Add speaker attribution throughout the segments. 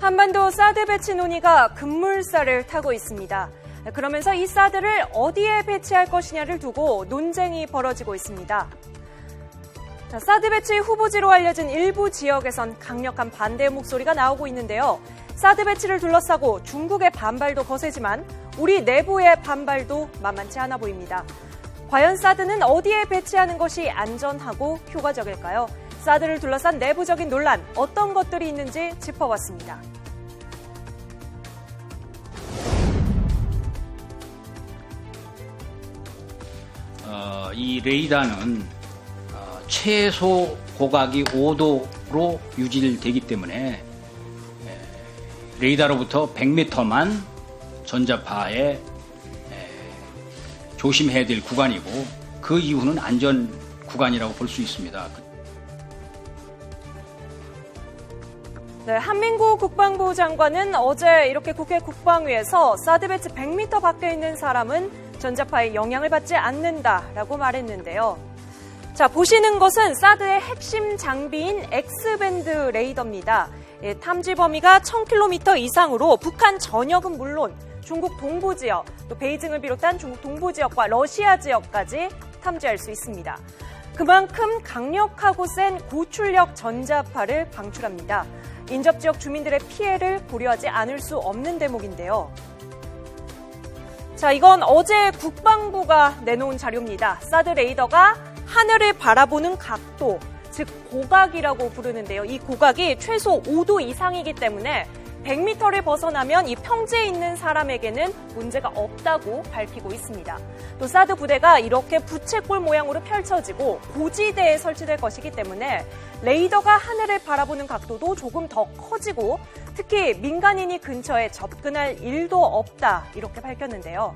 Speaker 1: 한반도 사드 배치 논의가 급물살을 타고 있습니다. 그러면서 이 사드를 어디에 배치할 것이냐를 두고 논쟁이 벌어지고 있습니다. 사드 배치 후보지로 알려진 일부 지역에선 강력한 반대의 목소리가 나오고 있는데요. 사드 배치를 둘러싸고 중국의 반발도 거세지만 우리 내부의 반발도 만만치 않아 보입니다. 과연 사드는 어디에 배치하는 것이 안전하고 효과적일까요? 사드를 둘러싼 내부적인 논란, 어떤 것들이 있는지 짚어봤습니다.
Speaker 2: 이 레이더는 최소 고각이 5도로 유지되기 때문에 레이더로부터 100m만 전자파에 조심해야 될 구간이고 그 이후는 안전 구간이라고 볼 수 있습니다.
Speaker 1: 네, 한민구 국방부 장관은 어제 이렇게 국회 국방위에서 사드 배치 100m 밖에 있는 사람은 전자파에 영향을 받지 않는다라고 말했는데요. 자, 보시는 것은 사드의 핵심 장비인 X밴드 레이더입니다. 탐지 범위가 1000km 이상으로 북한 전역은 물론 중국 동부 지역, 또 베이징을 비롯한 중국 동부 지역과 러시아 지역까지 탐지할 수 있습니다. 그만큼 강력하고 센 고출력 전자파를 방출합니다. 인접 지역 주민들의 피해를 고려하지 않을 수 없는 대목인데요. 자, 이건 어제 국방부가 내놓은 자료입니다. 사드 레이더가 하늘을 바라보는 각도, 즉 고각이라고 부르는데요. 이 고각이 최소 5도 이상이기 때문에 100m를 벗어나면 이 평지에 있는 사람에게는 문제가 없다고 밝히고 있습니다. 또 사드 부대가 이렇게 부채꼴 모양으로 펼쳐지고 고지대에 설치될 것이기 때문에 레이더가 하늘을 바라보는 각도도 조금 더 커지고 특히 민간인이 근처에 접근할 일도 없다 이렇게 밝혔는데요.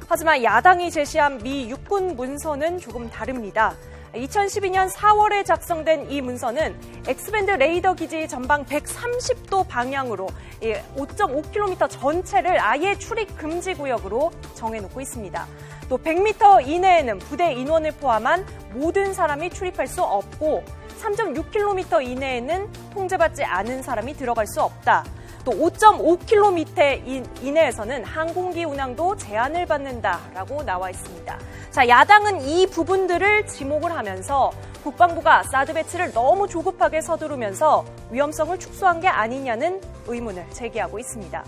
Speaker 1: 하지만 야당이 제시한 미 육군 문서는 조금 다릅니다. 2012년 4월에 작성된 이 문서는 X밴드 레이더 기지 전방 130도 방향으로 5.5km 전체를 아예 출입 금지 구역으로 정해놓고 있습니다. 또 100m 이내에는 부대 인원을 포함한 모든 사람이 출입할 수 없고 3.6km 이내에는 통제받지 않은 사람이 들어갈 수 없다. 또 5.5km 이내에서는 항공기 운항도 제한을 받는다라고 나와 있습니다. 자, 야당은 이 부분들을 지목을 하면서 국방부가 사드 배치를 너무 조급하게 서두르면서 위험성을 축소한 게 아니냐는 의문을 제기하고 있습니다.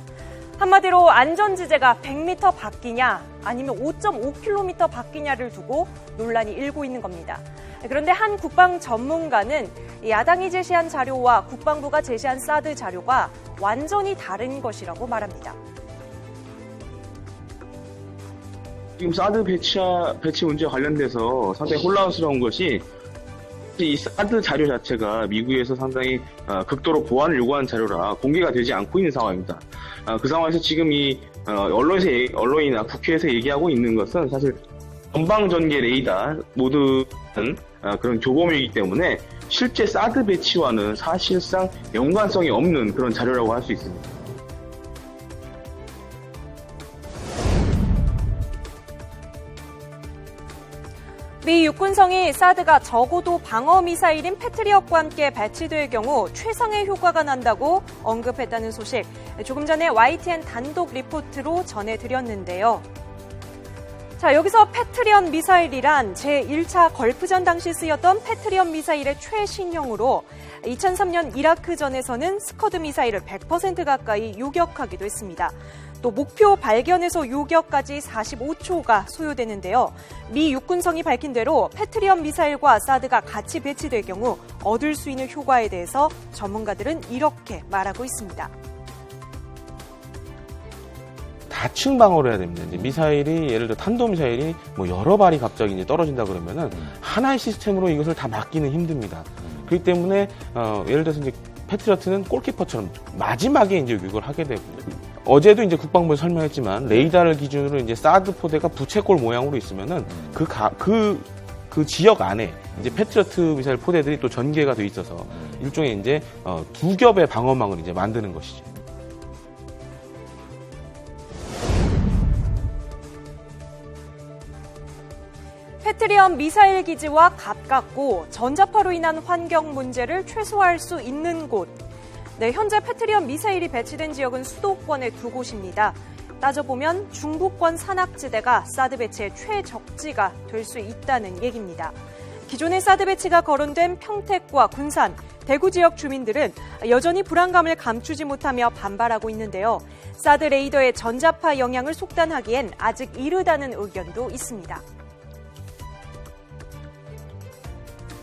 Speaker 1: 한마디로 안전지대가 100m 밖이냐 아니면 5.5km 밖이냐를 두고 논란이 일고 있는 겁니다. 그런데 한 국방 전문가는 야당이 제시한 자료와 국방부가 제시한 사드 자료가 완전히 다른 것이라고 말합니다.
Speaker 3: 지금 사드 배치 문제와 관련돼서 상당히 혼란스러운 것이 이 사드 자료 자체가 미국에서 상당히 극도로 보안을 요구하는 자료라 공개가 되지 않고 있는 상황입니다. 그 상황에서 지금 이 언론이나 국회에서 얘기하고 있는 것은 사실 전방전개 레이더 모두는 그런 조범이기 때문에 실제 사드 배치와는 사실상 연관성이 없는 그런 자료라고 할 수 있습니다.
Speaker 1: 미 육군성이 사드가 적어도 방어미사일인 패트리엇과 함께 배치될 경우 최상의 효과가 난다고 언급했다는 소식, 조금 전에 YTN 단독 리포트로 전해드렸는데요. 자, 여기서 패트리엇 미사일이란 제1차 걸프전 당시 쓰였던 패트리엇 미사일의 최신형으로 2003년 이라크전에서는 스커드 미사일을 100% 가까이 요격하기도 했습니다. 또 목표 발견에서 요격까지 45초가 소요되는데요. 미 육군성이 밝힌 대로 패트리엇 미사일과 사드가 같이 배치될 경우 얻을 수 있는 효과에 대해서 전문가들은 이렇게 말하고 있습니다.
Speaker 4: 다층 방어를 해야 됩니다. 이제 미사일이 예를 들어 탄도미사일이 뭐 여러 발이 갑자기 이제 떨어진다 그러면은 하나의 시스템으로 이것을 다 막기는 힘듭니다. 그렇기 때문에 예를 들어서 이제 패트리어트는 골키퍼처럼 마지막에 이제 요격을 하게 되고, 어제도 이제 국방부에 설명했지만 레이더를 기준으로 이제 사드 포대가 부채꼴 모양으로 있으면은 그 지역 안에 이제 패트리어트 미사일 포대들이 또 전개가 돼 있어서 일종의 이제 두 겹의 방어망을 이제 만드는 것이죠.
Speaker 1: 패트리엇 미사일 기지와 가깝고 전자파로 인한 환경 문제를 최소화할 수 있는 곳. 네, 현재 패트리엇 미사일이 배치된 지역은 수도권의 2곳입니다. 따져보면 중부권 산악지대가 사드 배치의 최적지가 될 수 있다는 얘기입니다. 기존의 사드 배치가 거론된 평택과 군산, 대구 지역 주민들은 여전히 불안감을 감추지 못하며 반발하고 있는데요. 사드 레이더의 전자파 영향을 속단하기엔 아직 이르다는 의견도 있습니다.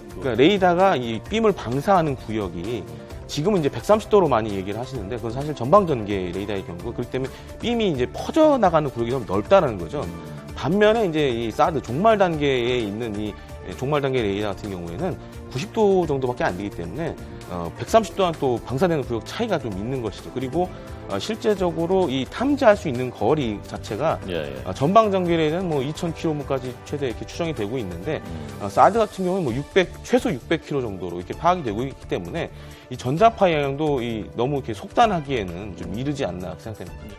Speaker 4: 그러니까 레이더가 이 빔을 방사하는 구역이 지금은 이제 130도로 많이 얘기를 하시는데 그건 사실 전방 전개 레이더의 경우 그렇기 때문에 빔이 이제 퍼져 나가는 구역이 너무 넓다는 거죠. 반면에 이제 이 사드 종말 단계에 있는 이 종말 단계 레이더 같은 경우에는 90도 정도밖에 안 되기 때문에 130도와 또 방사되는 구역 차이가 좀 있는 것이죠. 그리고 실제적으로 이 탐지할 수 있는 거리 자체가 전방 전개에는 뭐 2,000km까지 최대 이렇게 추정이 되고 있는데 사드 같은 경우는 뭐 최소 600km 정도로 이렇게 파악이 되고 있기 때문에 이 전자파 영향도 너무 이렇게 속단하기에는 좀 이르지 않나 생각됩니다.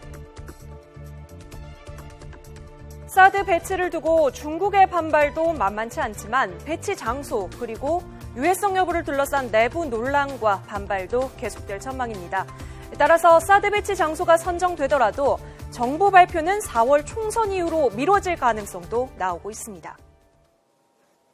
Speaker 1: 사드 배치를 두고 중국의 반발도 만만치 않지만 배치 장소 그리고 유해성 여부를 둘러싼 내부 논란과 반발도 계속될 전망입니다. 따라서 사드 배치 장소가 선정되더라도 정부 발표는 4월 총선 이후로 미뤄질 가능성도 나오고 있습니다.